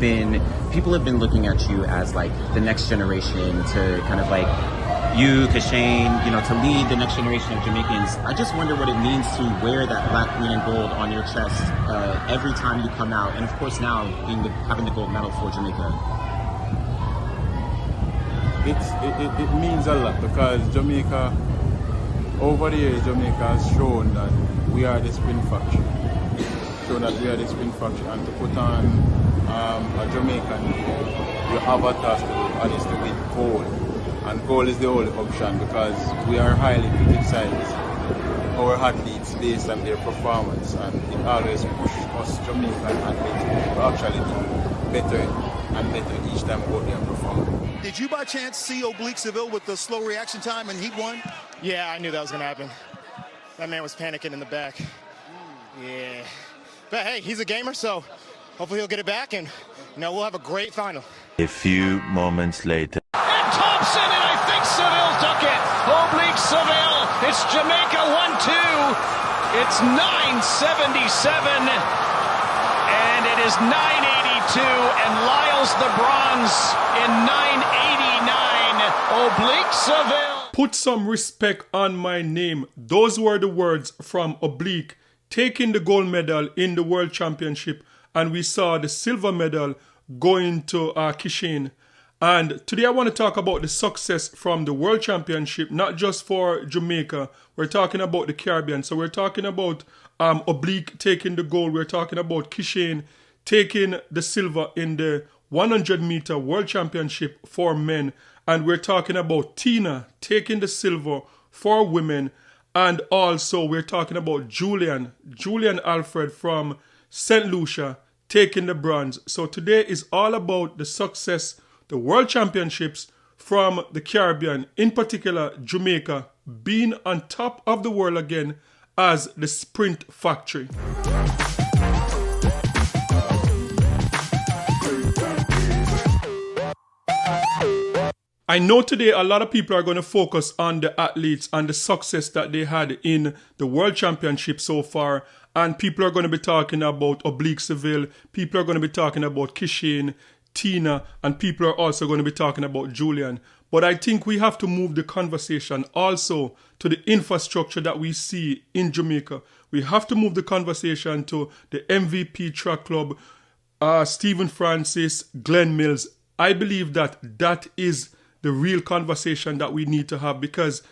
People have been looking at you as like the next generation to kind of like you, Kishane, to lead the next generation of Jamaicans. I just wonder what it means to wear that black, green, and gold on your chest every time you come out, and of course now having the gold medal for Jamaica. It means a lot because Jamaica, over the years, Jamaica has shown that we are the spin factory. And to put on a Jamaican name, you have a task to do, and it's to win gold. And gold is the only option because we are highly criticized, our athletes, based on their performance, and it always pushes us Jamaican athletes to actually do better and better each time we go there and perform. Did you by chance see Oblique Seville with the slow reaction time and Heat 1? Yeah, I knew that was going to happen. That man was panicking in the back. Yeah. But hey, he's a gamer, so hopefully he'll get it back, and we'll have a great final. A few moments later. And Thompson, and I think Seville took it. Oblique Seville. It's Jamaica 1-2. It's 9:77, and it is 9:82, and Lyle's the bronze in 9:89. Oblique Seville. Put some respect on my name. Those were the words from Oblique, taking the gold medal in the World Championship, and we saw the silver medal going to Kishane. And today I want to talk about the success from the World Championship, not just for Jamaica. We're talking about the Caribbean. So we're talking about Oblique taking the gold. We're talking about Kishane taking the silver in the 100-meter World Championship for men. And we're talking about Tina taking the silver for women. And also we're talking about Julian Alfred from St. Lucia taking the bronze. So today is all about the success, the World Championships from the Caribbean, in particular Jamaica, being on top of the world again as the sprint factory. I know today a lot of people are going to focus on the athletes and the success that they had in the World Championship so far. And people are going to be talking about Oblique Seville. People are going to be talking about Kishane, Tina, and people are also going to be talking about Julian. But I think we have to move the conversation also to the infrastructure that we see in Jamaica. We have to move the conversation to the MVP track club, Stephen Francis, Glenn Mills. I believe that is the real conversation that we need to have, because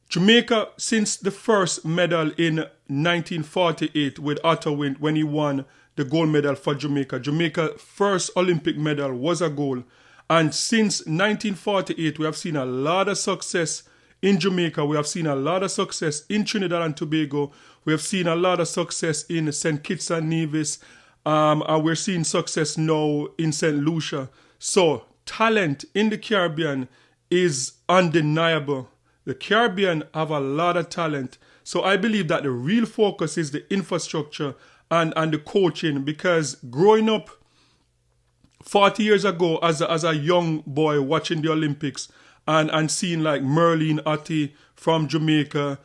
Jamaica, since the first medal in 1948 with Otto when he won the gold medal for Jamaica, Jamaica's first Olympic medal was a gold. And since 1948, we have seen a lot of success in Jamaica. We have seen a lot of success in Trinidad and Tobago. We have seen a lot of success in St. Kitts and Nevis. And we're seeing success now in St. Lucia. So talent in the Caribbean is undeniable. The Caribbean have a lot of talent. So I believe that the real focus is the infrastructure and the coaching, because growing up 40 years ago as a young boy watching the Olympics and seeing like Merlene Ottey from Jamaica,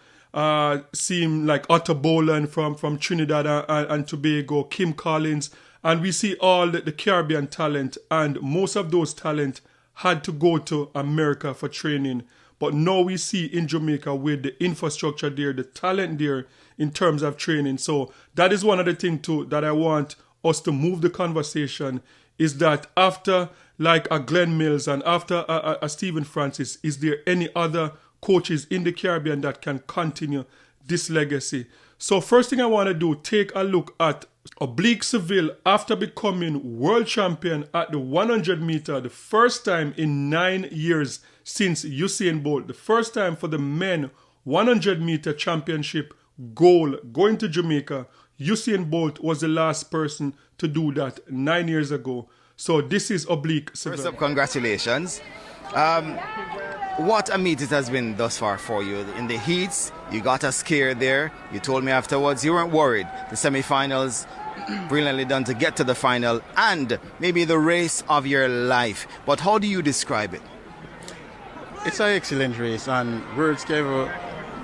seeing like Otto Boland from Trinidad and Tobago, Kim Collins, and we see all the Caribbean talent, and most of those talent had to go to America for training. But now we see in Jamaica with the infrastructure there, the talent there in terms of training. So that is one of the things too that I want us to move the conversation, is that after like a Glenn Mills and after a Stephen Francis, is there any other coaches in the Caribbean that can continue this legacy? So first thing I want to do, take a look at Oblique Seville after becoming world champion at the 100 meter, the first time in 9 years since Usain Bolt, the first time for the men 100 meter championship gold going to Jamaica. Usain Bolt was the last person to do that 9 years ago. So this is Oblique Seville. First up, congratulations. What a meet it has been thus far for you. In the heats, you got us scared there. You told me afterwards you weren't worried. The semi-finals, brilliantly done to get to the final, and maybe the race of your life. But how do you describe it? It's an excellent race, and words can ever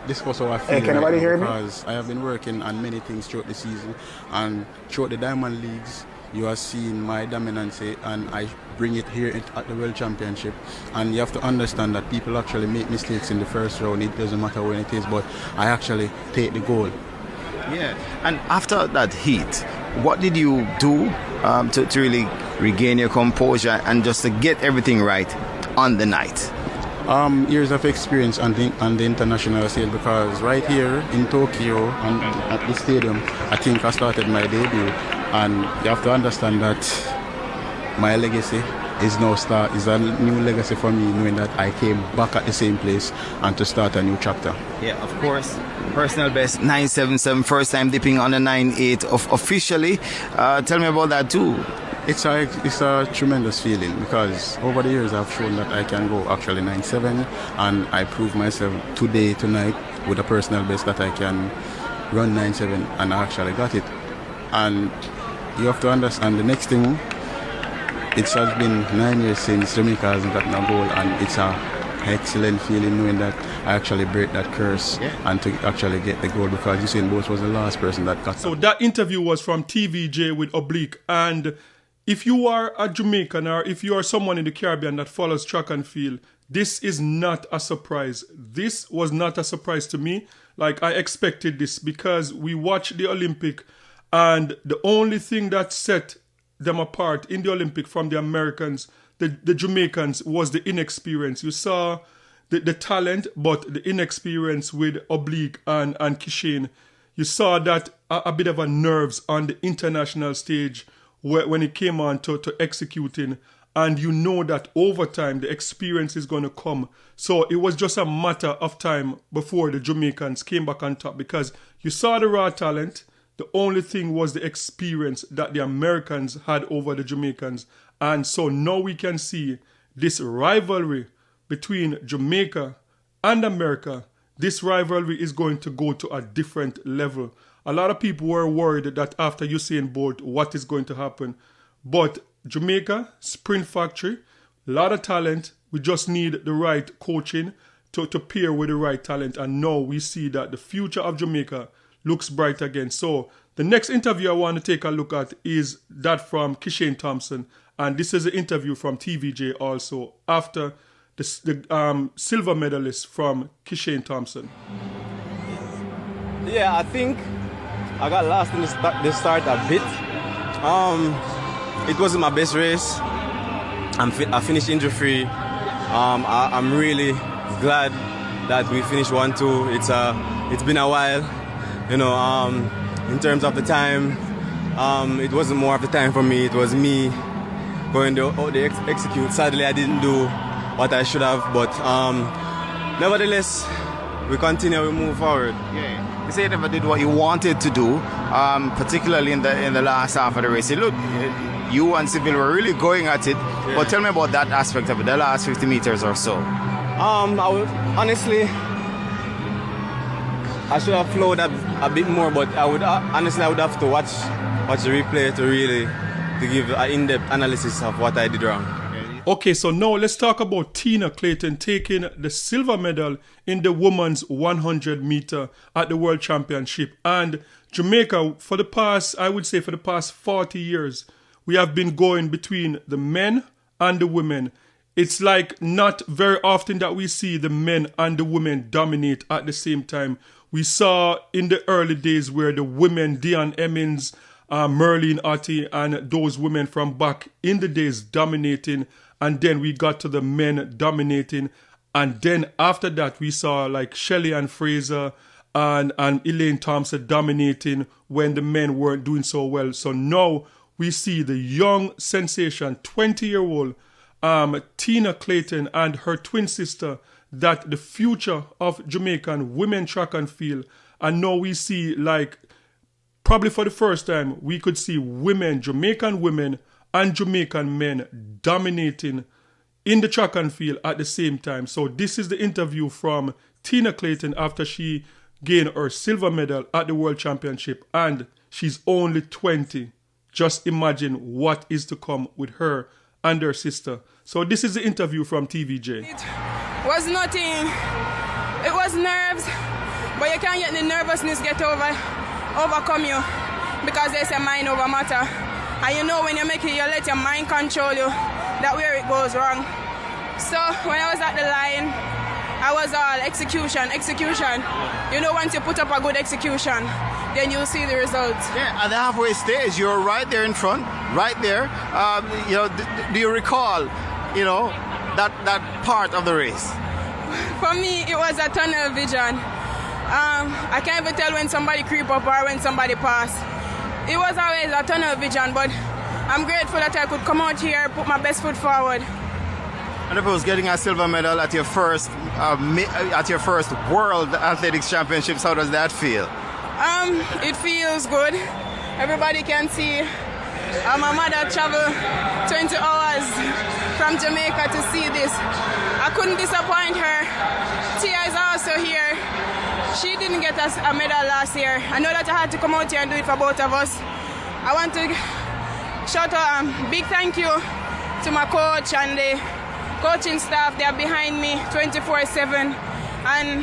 discuss how I feel. Hey, can anybody hear me? Because I have been working on many things throughout the season and throughout the Diamond Leagues. you have seen my dominance and I bring it here at the World Championship. And you have to understand that people actually make mistakes in the first round. It doesn't matter when it is, but I actually take the goal. Yeah, and after that heat, what did you do to really regain your composure and just to get everything right on the night? Years of experience on the international scale, because right here in Tokyo and at the stadium, I think I started my debut, and you have to understand that my legacy is a new legacy for me, knowing that I came back at the same place and to start a new chapter. Yeah, of course. Personal best 977, first time dipping on the 9.8 officially. Tell me about that too. It's a tremendous feeling, because over the years I've shown that I can go actually 9.7, and I proved myself tonight with a personal best that I can run 9.7, and I actually got it. And you have to understand the next thing, it has been 9 years since Jamaica hasn't gotten a goal, and it's an excellent feeling knowing that I actually break that curse and to actually get the goal, because Usain Bolt was the last person that got it. So that interview was from TVJ with Oblique, and if you are a Jamaican or if you are someone in the Caribbean that follows track and field, this is not a surprise. This was not a surprise to me. Like, I expected this, because we watched the Olympic, and the only thing that set them apart in the Olympic from the Americans, the Jamaicans, was the inexperience. You saw the talent, but the inexperience with Oblique and Kishane. You saw that a bit of a nerves on the international stage when it came on to executing, and you know that over time the experience is going to come. So it was just a matter of time before the Jamaicans came back on top, because you saw the raw talent. The only thing was the experience that the Americans had over the Jamaicans. And so now we can see this rivalry between Jamaica and America. This rivalry is going to go to a different level. A lot of people were worried that after Usain Bolt, what is going to happen? But Jamaica, Sprint Factory, a lot of talent. We just need the right coaching to pair with the right talent. And now we see that the future of Jamaica looks bright again. So the next interview I want to take a look at is that from Kishane Thompson. And this is an interview from TVJ also after the silver medalist from Kishane Thompson. Yeah, I think I got lost in the start a bit. It wasn't my best race. I finished injury free. I'm really glad that we finished 1-2. It's been a while, you know. In terms of the time, it wasn't more of the time for me. It was me going to execute. Sadly, I didn't do what I should have, but nevertheless, we continue, we move forward. Yeah. You say you never did what you wanted to do, particularly in the last half of the race. Look, you and Seville were really going at it, but tell me about that aspect of it, the last 50 meters or so. Honestly, I should have flowed a bit more, but I would have to watch the replay to give an in-depth analysis of what I did wrong. Okay, so now let's talk about Tina Clayton taking the silver medal in the women's 100 meter at the World Championship. And Jamaica, for the past 40 years, we have been going between the men and the women. It's like not very often that we see the men and the women dominate at the same time. We saw in the early days where the women, Dion Emmons, Merlene Ottey, and those women from back in the days dominating. And then we got to the men dominating. And then after that, we saw like Shelley and Fraser and Elaine Thompson dominating when the men weren't doing so well. So now we see the young sensation, 20-year-old Tina Clayton and her twin sister, that the future of Jamaican women track and field. And now we see, like, probably for the first time, we could see women, Jamaican women and Jamaican men dominating in the track and field at the same time. So this is the interview from Tina Clayton after she gained her silver medal at the World Championship, and she's only 20. Just imagine what is to come with her and her sister. So this is the interview from TVJ. It was nothing. It was nerves, but you can't let the nervousness overcome you, because there's a mind over matter. And you know when you make it, you let your mind control you. That where it goes wrong. So when I was at the line, I was all execution. You know, once you put up a good execution, then you'll see the results. Yeah, at the halfway stage, you're right there in front, right there. You know, do you recall, you know, that part of the race? For me, it was a tunnel vision. I can't even tell when somebody creep up or when somebody pass. It was always a tunnel vision, but I'm grateful that I could come out here, put my best foot forward. And of course, getting a silver medal at your first World Athletics Championships, how does that feel? It feels good. Everybody can see. My mother traveled 20 hours from Jamaica to see this. I couldn't disappoint her. Tia is also here. She didn't get us a medal last year. I know that I had to come out here and do it for both of us. I want to shout out a big thank you to my coach and the coaching staff. They are behind me 24/7, and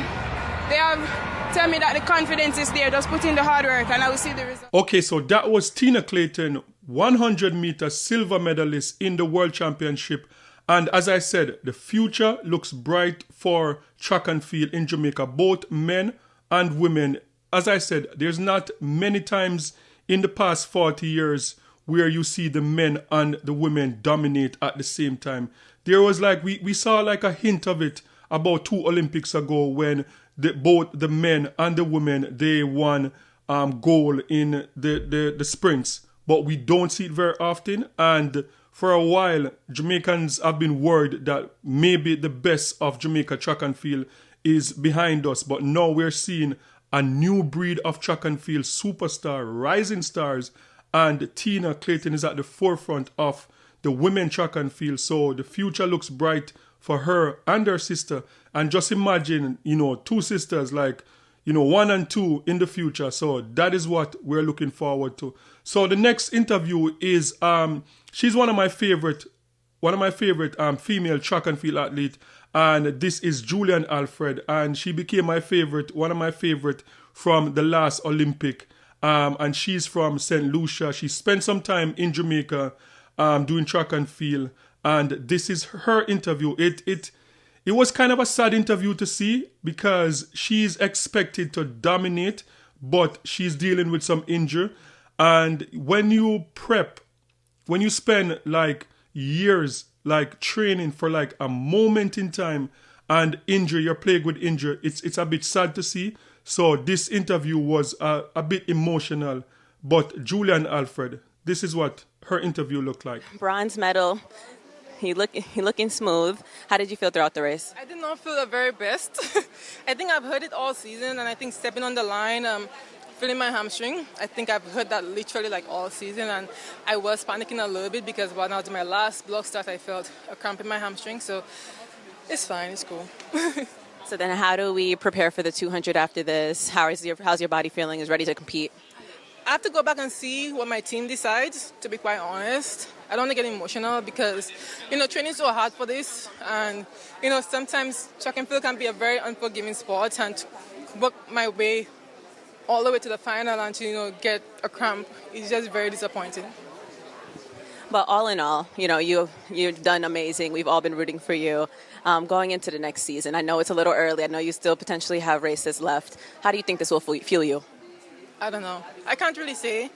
they have told me that the confidence is there. Just put in the hard work and I will see the result. Okay, so that was Tina Clayton, 100-meter silver medalist in the World Championship. And as I said, the future looks bright for track and field in Jamaica, both men and women. As I said, there's not many times in the past 40 years where you see the men and the women dominate at the same time. There was like, we saw like a hint of it about 2 Olympics ago when both the men and the women, they won gold in the sprints. But we don't see it very often. And for a while, Jamaicans have been worried that maybe the best of Jamaica track and field is behind us. But now we're seeing a new breed of track and field superstar, rising stars. And Tina Clayton is at the forefront of the women track and field. So the future looks bright for her and her sister. And just imagine, 2 sisters like, 1 and 2 in the future. So that is what we're looking forward to. So the next interview is, she's one of my favorite female track and field athlete. And this is Julian Alfred. And she became one of my favorite from the last Olympic. And she's from St. Lucia. She spent some time in Jamaica doing track and field. And this is her interview. It was kind of a sad interview to see because she's expected to dominate, but she's dealing with some injury. And when you spend like years like training for like a moment in time and injury, you're plagued with injury, it's a bit sad to see. So this interview was a bit emotional. But Julian Alfred, this is what her interview looked like. Bronze medal. He looking smooth. How did you feel throughout the race? I did not feel the very best. I think I've heard it all season, and I think stepping on the line, feeling my hamstring, I think I've heard that literally like all season, and I was panicking a little bit because when I was in my last block start, I felt a cramp in my hamstring, so it's fine, it's cool. So then how do we prepare for the 200 after this? How's your body feeling? Is ready to compete? I have to go back and see what my team decides, to be quite honest. I don't want to get emotional because, training is so hard for this. And, sometimes track and field can be a very unforgiving sport. And to work my way all the way to the final and to, get a cramp is just very disappointing. But all in all, you've done amazing. We've all been rooting for you. Going into the next season, I know it's a little early. I know you still potentially have races left. How do you think this will fuel you? I don't know. I can't really say,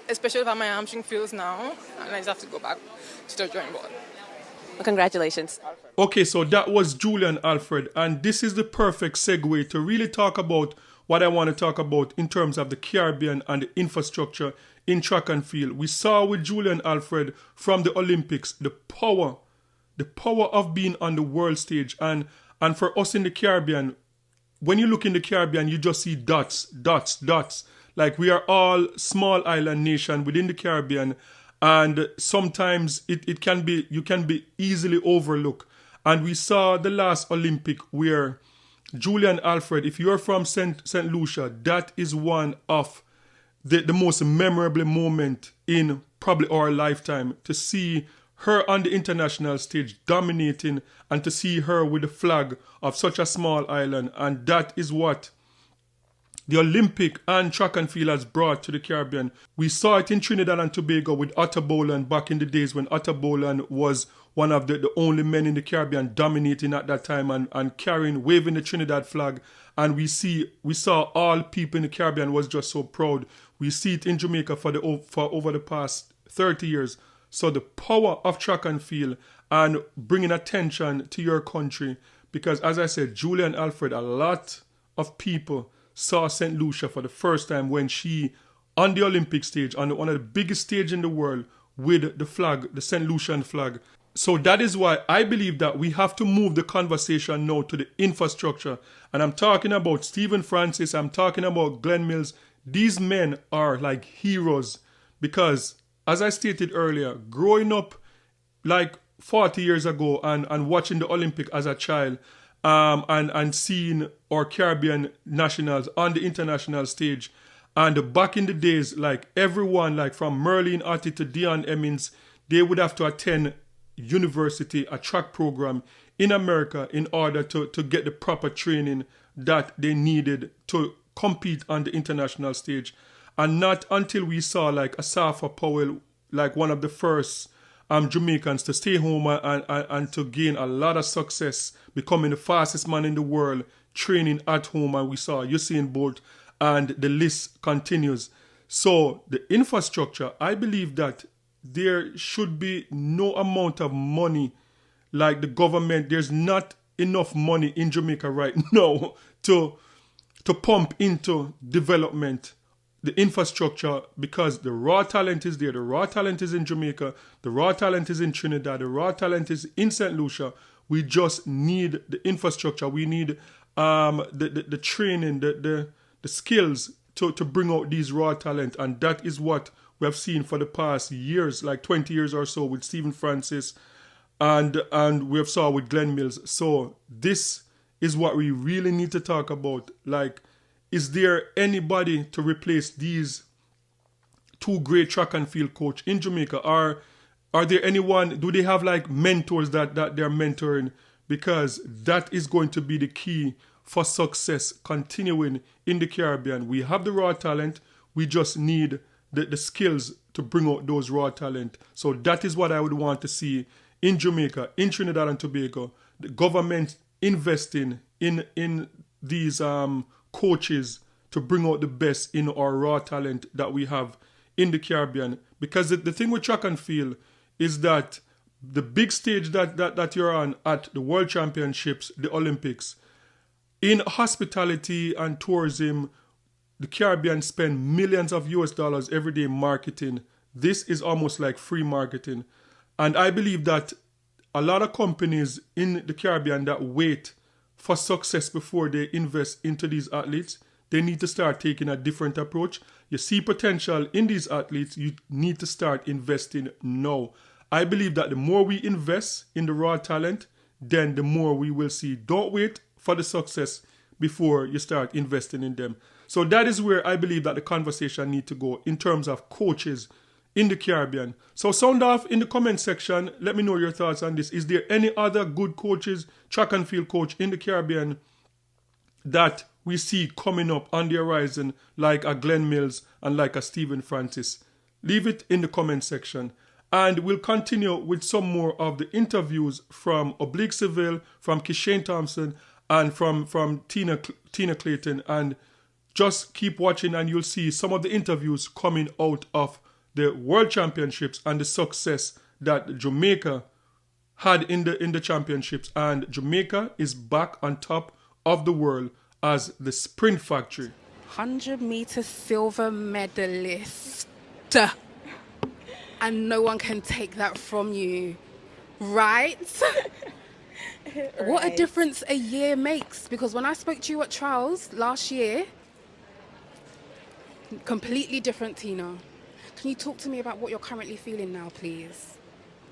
especially how my hamstring feels now, and I just have to go back to the drawing board. Well, congratulations. Okay, so that was Julian Alfred, and this is the perfect segue to really talk about what I want to talk about in terms of the Caribbean and the infrastructure in track and field. We saw with Julian Alfred from the Olympics the power of being on the world stage, and for us in the Caribbean, when you look in the Caribbean, you just see dots. Like we are all small island nation within the Caribbean, and sometimes you can be easily overlooked. And we saw the last Olympic where Julian Alfred, if you're from St. Lucia, that is one of the most memorable moment in probably our lifetime, to see her on the international stage dominating and to see her with the flag of such a small island. And that is what the Olympic and track and field has brought to the Caribbean. We saw it in Trinidad and Tobago with Otto Boland back in the days when Otto Boland was one of the only men in the Caribbean dominating at that time and waving the Trinidad flag. And we saw all people in the Caribbean was just so proud. We see it in Jamaica for over the past 30 years. So the power of track and field and bringing attention to your country, because as I said, Julian Alfred, a lot of people saw St. Lucia for the first time when she, on the Olympic stage, on one of the biggest stages in the world, with the flag, the St. Lucian flag. So that is why I believe that we have to move the conversation now to the infrastructure. And I'm talking about Stephen Francis, I'm talking about Glenn Mills. These men are like heroes because, as I stated earlier, growing up like 40 years ago and watching the Olympic as a child, and seeing our Caribbean nationals on the international stage. And back in the days, like everyone, like from Merlin Ottey to Dion Emmons, they would have to attend university, a track program in America in order to get the proper training that they needed to compete on the international stage. And not until we saw like Asafa Powell, like one of the first Jamaicans to stay home and to gain a lot of success, becoming the fastest man in the world, training at home, and we saw Usain Bolt, and the list continues. So the infrastructure, I believe that there should be no amount of money like the government. There's not enough money in Jamaica right now to pump into development, the infrastructure, because the raw talent is there. The raw talent is in Jamaica. The raw talent is in Trinidad. The raw talent is in St. Lucia. We just need the infrastructure. We need the training, the skills to bring out these raw talent. And that is what we have seen for the past years, like 20 years or so with Stephen Francis and we have saw with Glenn Mills. So this is what we really need to talk about. Like, is there anybody to replace these two great track and field coach in Jamaica? Are there anyone, do they have like mentors that they're mentoring? Because that is going to be the key for success continuing in the Caribbean. We have the raw talent. We just need the skills to bring out those raw talent. So that is what I would want to see in Jamaica, in Trinidad and Tobago. The government investing in these coaches to bring out the best in our raw talent that we have in the Caribbean. Because the thing with track and field is that the big stage that you're on at the World Championships, the Olympics, in hospitality and tourism, the Caribbean spend millions of US dollars every day marketing. This is almost like free marketing. And I believe that a lot of companies in the Caribbean that wait for success before they invest into these athletes, they need to start taking a different approach. You see potential in these athletes, you need to start investing now. I believe that the more we invest in the raw talent, then the more we will see. Don't wait for the success before you start investing in them. So that is where I believe that the conversation needs to go in terms of coaches in the Caribbean. So sound off in the comment section. Let me know your thoughts on this. Is there any other good coaches, track and field coach in the Caribbean that we see coming up on the horizon, like a Glenn Mills and like a Stephen Francis? Leave it in the comment section. And we'll continue with some more of the interviews from Oblique Seville, from Kishane Thompson, and from Tina Clayton. And just keep watching and you'll see some of the interviews coming out of the World Championships and the success that Jamaica had in the championships. And Jamaica is back on top of the world as the sprint factory. 100-meter silver medalist. And no one can take that from you, right? What a difference a year makes. Because when I spoke to you at trials last year, completely different, Tina. Can you talk to me about what you're currently feeling now, please?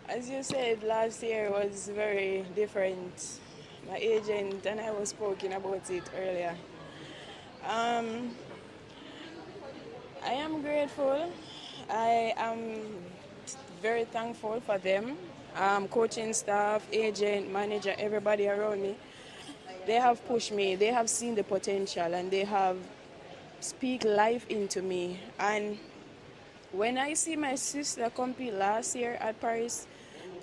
As you said, last year was very different. My agent and I was speaking about it earlier. I am grateful. I am very thankful for them. Coaching staff, agent, manager, everybody around me. They have pushed me. They have seen the potential and they have speak life into me. And when I see my sister compete last year at Paris,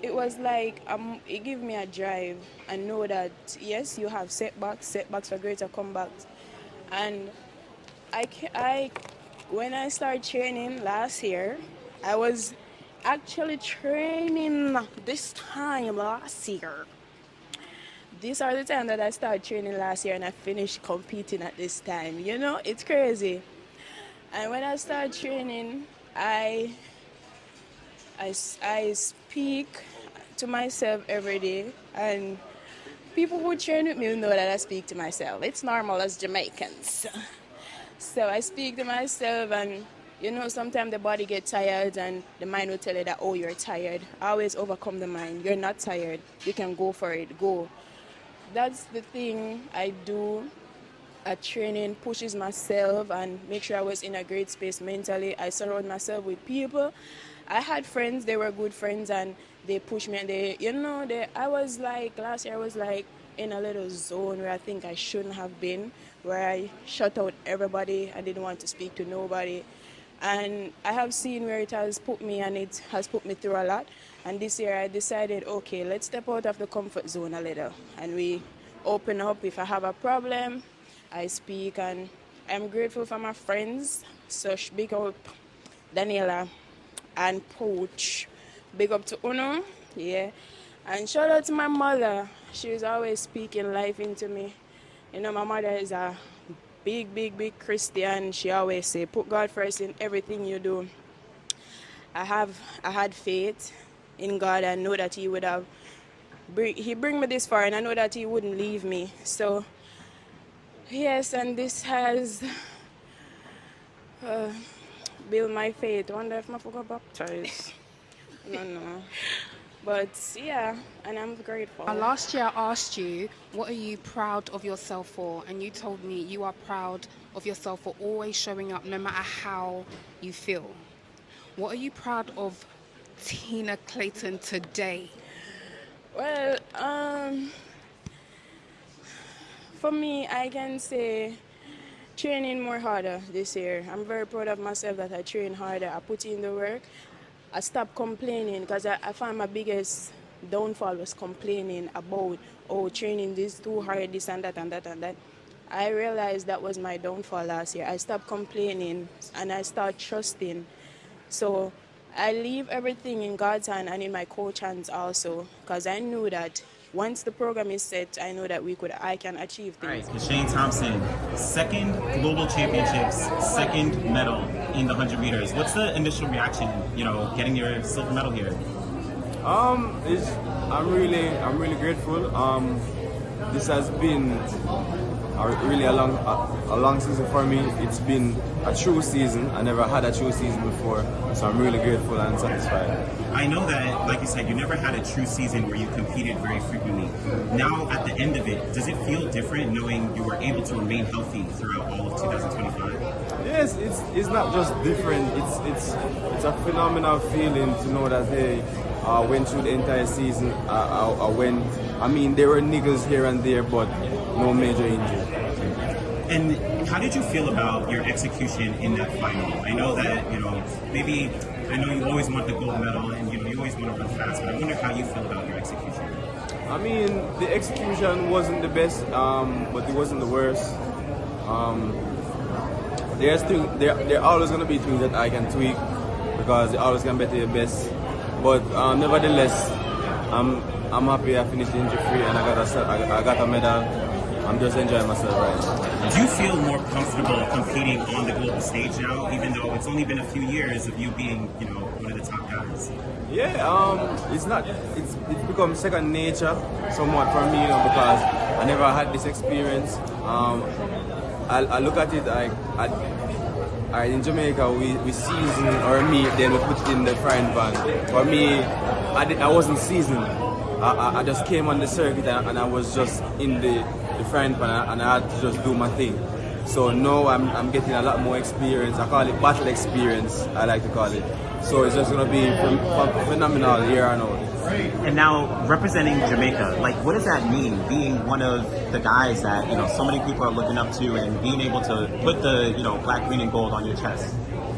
it was like it gave me a drive and know that yes, you have setbacks are greater comebacks. And when I started training last year, I was actually training this time last year. These are the time that I started training last year and I finished competing at this time. You know, it's crazy. And when I started training, I speak to myself every day, and people who train with me know that I speak to myself. It's normal as Jamaicans. So I speak to myself, and you know, sometimes the body gets tired and the mind will tell you that, oh, you're tired. I always overcome the mind. You're not tired. You can go for it. Go. That's the thing I do at training, pushes myself and make sure I was in a great space mentally. I surround myself with people. I had friends, they were good friends, and they pushed me, and I was like, last year I was like in a little zone where I think I shouldn't have been, where I shut out everybody. I didn't want to speak to nobody. And I have seen where it has put me, and it has put me through a lot. And this year I decided, okay, let's step out of the comfort zone a little. And we open up. If I have a problem, I speak. And I'm grateful for my friends. So big up Daniela and Pooch. Big up to Uno. Yeah. And shout out to my mother. She was always speaking life into me. You know, my mother is a big Christian. She always say, put God first in everything you do. I had faith in God and know that He would have He bring me this far, and I know that He wouldn't leave me. So yes, and this has built my faith. I wonder if I forgot baptized. No. But yeah, and I'm grateful. Last year I asked you, what are you proud of yourself for? And you told me you are proud of yourself for always showing up no matter how you feel. What are you proud of Tina Clayton today? Well, for me, I can say training more harder this year. I'm very proud of myself that I train harder. I put in the work. I stopped complaining, because I found my biggest downfall was complaining about, oh, training this too hard, this and that and that and that. I realized that was my downfall last year. I stopped complaining and I started trusting. So I leave everything in God's hand and in my coach hands also, because I knew that once the program is set, I know that I can achieve things. All right, Kishane Thompson, second global championships, second medal in the 100 meters. What's the initial reaction, getting your silver medal here? I'm really grateful. This has been a long season for me. It's been a true season. I never had a true season before, so I'm really grateful and satisfied. I know that, like you said, you never had a true season where you competed very frequently. Now, at the end of it, does it feel different knowing you were able to remain healthy throughout all of 2025? Yes, it's not just different. It's a phenomenal feeling to know that, hey, I went through the entire season. There were niggles here and there, but no major injury. And how did you feel about your execution in that final? I know that, I know you always want the gold medal and, you always want to run fast, but I wonder how you feel about your execution. The execution wasn't the best, but it wasn't the worst. There are always going to be things that I can tweak, because they're always going to be your best. But nevertheless, I'm happy I finished injury-free and I got a medal. I'm just enjoying myself right now. Do you feel more comfortable competing on the global stage now, even though it's only been a few years of you being, one of the top guys? Yeah, it's become second nature somewhat for me, because I never had this experience. I look at it like in Jamaica, we season our meat, then we put it in the frying pan. For me, I wasn't seasoned. I just came on the circuit and I was just in the frying pan, and I had to just do my thing. So now I'm getting a lot more experience. I call it battle experience, I like to call it. So it's just going to be phenomenal here and out. And now representing Jamaica, like what does that mean? Being one of the guys that so many people are looking up to, and being able to put the black, green, and gold on your chest.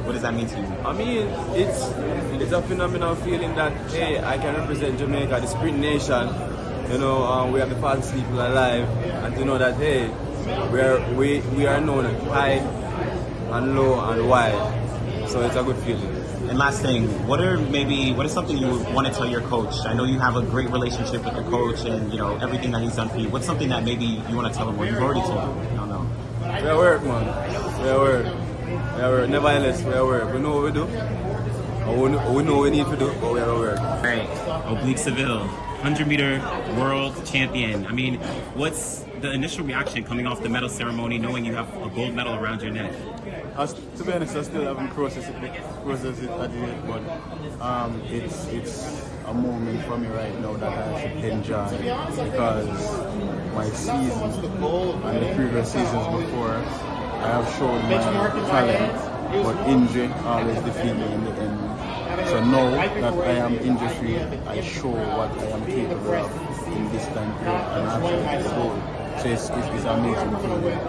What does that mean to you? I mean, it's a phenomenal feeling that hey, I can represent Jamaica, the sprint nation. We are the fastest people alive, and to know that hey, we are known high and low and wide. So it's a good feeling. And last thing, what is something you want to tell your coach? I know you have a great relationship with the coach, and everything that he's done for you. What's something that maybe you want to tell him, or you've already told him? I don't know. We are work, man. We are work. Nevertheless, we are work. We know what we do. We know what we need to do, but we are work. All right, Oblique Seville, 100-meter world champion. I mean, what's the initial reaction coming off the medal ceremony, knowing you have a gold medal around your neck? To be honest, I still haven't processed it at yet, but it's a moment for me right now that I should enjoy, because my seasons and the previous seasons before, I have shown my talent, but injury always defeats me in the end. So now that I am injury-free, I show what I am capable of in this time period, and actually get the goal. So it's amazing feeling.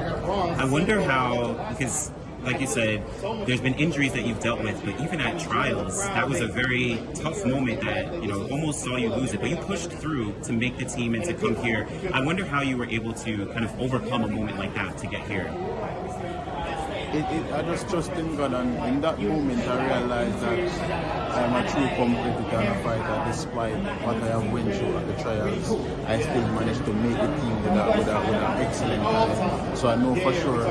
I wonder how, because like you said, there's been injuries that you've dealt with, but even at trials, that was a very tough moment that, almost saw you lose it, but you pushed through to make the team and to come here. I wonder how you were able to kind of overcome a moment like that to get here. I just trust in God, and in that moment I realized that I am a true competitor and a fighter. Despite what I have went through at the trials, I still managed to make the team with an excellent talent. So I know for sure is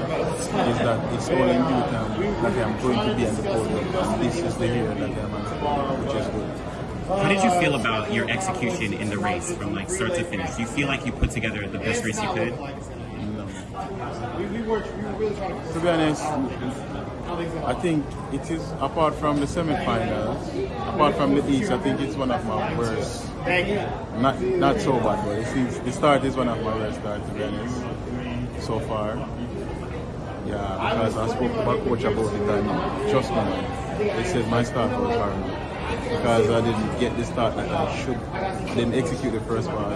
that it's all in due time that I am going to be on the podium, and this is the year that I am on the podium, which is good. How did you feel about your execution in the race from start to finish? Do you feel like you put together the best race you could? To be honest, I think it is, apart from the semi-finals, apart from the East, I think it's one of my worst. Not so bad, but the start is one of my worst starts, to be honest, so far. Yeah, because I spoke to my coach about it, and trust me, he said my start was horrible. Because I didn't get the start that I should. I didn't execute the first part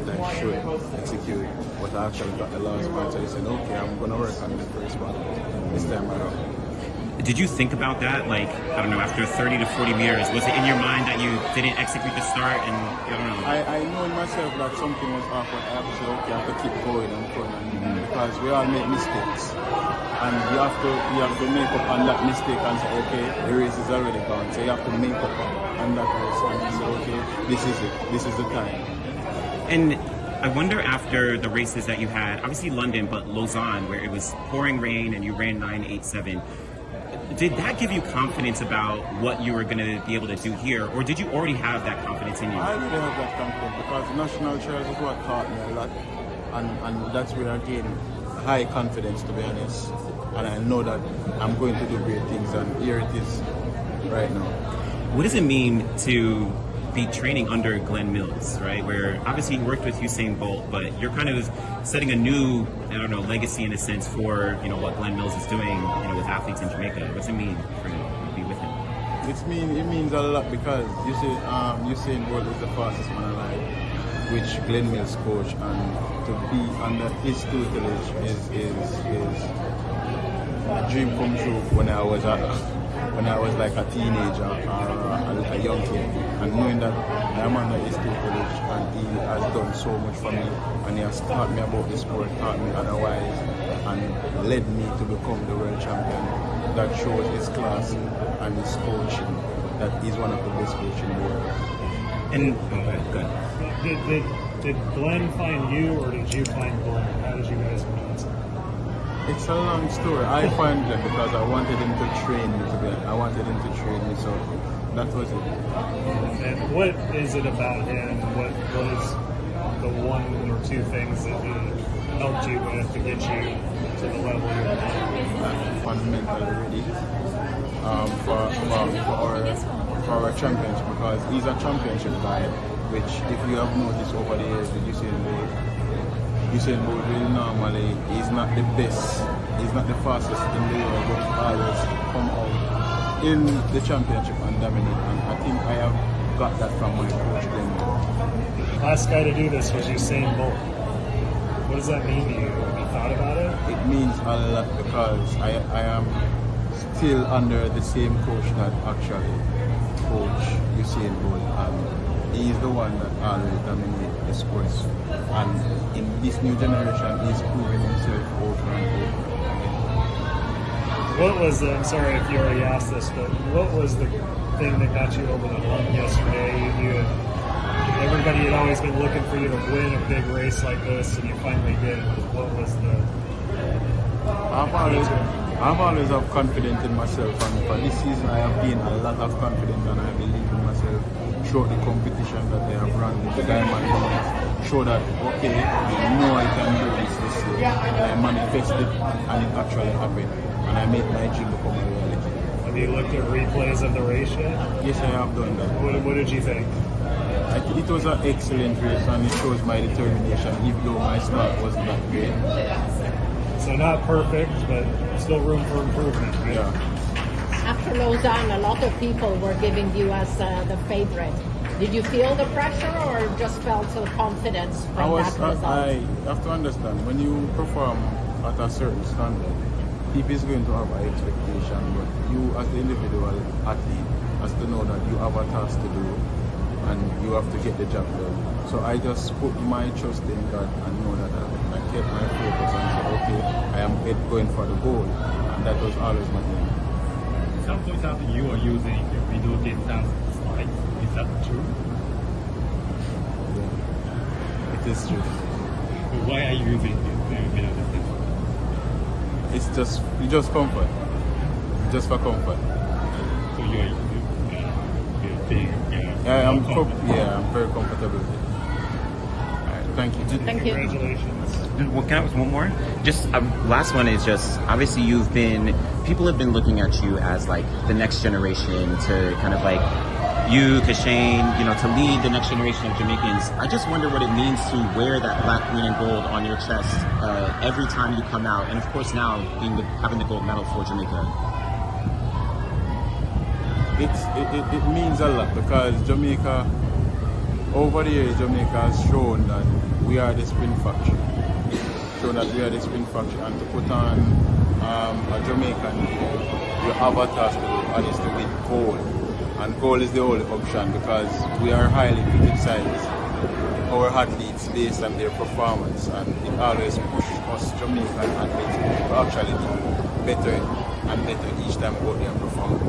that I should execute, but I actually got the last part. So I said, okay, I'm going to work on the first part this time around. Did you think about that, I don't know, after 30 to 40 meters? Was it in your mind that you didn't execute the start? And I don't know. I know in myself that something was off, but I have to say, okay, I have to keep going and going, because we all make mistakes. And you have to make up on that mistake and say, okay, the race is already gone. So you have to make up on that race and say, okay, this is it. This is the time. And I wonder, after the races that you had, obviously London, but Lausanne, where it was pouring rain and you ran 9.87, did that give you confidence about what you were going to be able to do here, or did you already have that confidence in you? I really have that confidence, because national trials is what taught me a lot, and that's where I gained high confidence, to be honest. And I know that I'm going to do great things, and here it is right now. What does it mean to be training under Glenn Mills, right? Where obviously you worked with Usain Bolt, but you're kind of setting a new, legacy in a sense for, what Glenn Mills is doing, with athletes in Jamaica. What does it mean for you to be with him? It means a lot, because Usain Bolt is the fastest man alive, which Glenn Mills coach, and to be under his tutelage is a dream come true when I was like a teenager or a young kid, and knowing that I am under his tutelage and he has done so much for me, and he has taught me about the sport, taught me otherwise, and led me to become the world champion. That shows his class and his coaching, that he's one of the best coaches in the world. And good. Did Glenn find you, or did you find Glenn? How did you guys meet? It's a long story. I found him because I wanted him to train me I wanted him to train me, so that was it. And what is it about him? What is the one or two things that he helped you with to get you to the level you're at? Fundamentally ready for our championship, because he's a championship guy, which, if you have noticed over the years with Usain Bolt really normally, he's not the best, he's not the fastest in the world, but he always come out in the championship and dominate. And I think I have got that from my coach then. Last guy to do this was Usain Bolt. What does that mean to you? Have you thought about it? It means a lot because I am still under the same coach that actually coach Usain Bolt, and he is the one that always dominates the sports, and in this new generation he's proving himself over and over. What was I'm sorry if you already asked this, but what was the thing that got you over the hump yesterday? Everybody had always been looking for you to win a big race like this, and you finally did. What was the... I've always have confidence in myself, and for this season I have gained a lot of confidence, and I believe in myself throughout the competition that they have run with the Diamond Runners. Show that, okay, I know I can do this year. I manifested, and it actually happened, and I made my dream become a reality. Have you looked at replays of the race yet? Yes, I have done that. What did you think? I think it was an excellent race, and it shows my determination, even though my start wasn't that great. So not perfect, but still room for improvement, right? Yeah. After Lausanne, a lot of people were giving you as the favorite. Did you feel the pressure, or just felt so confidence from that result? I have to understand, when you perform at a certain standard, people is going to have an expectation, but you as the individual athlete has to know that you have a task to do, and you have to get the job done. So I just put my trust in God and know that I kept my focus and said, okay, I am going for the goal, and that was always my aim. Some points out you are using the middle distance spike. Is that true? Yeah, it is true. But why are you using the middle distance? It's just comfort. Just for comfort. So you're being I'm very comfortable with it. Alright, thank you. Thank you. Congratulations. Well, can I ask one more? Just last one is just obviously people have been looking at you as like the next generation to kind of like you, Kishane, to lead the next generation of Jamaicans. I just wonder what it means to wear that black, green, and gold on your chest every time you come out, and of course now having the gold medal for Jamaica. It means a lot because Jamaica, over the years, Jamaica has shown that we are the spin factory. And to put on a Jamaican, you have a task to do, and it's to win gold. And gold is the only option because we are highly criticized, our athletes, based on their performance, and it always pushes us Jamaican athletes to actually do better and better each time we go there and perform.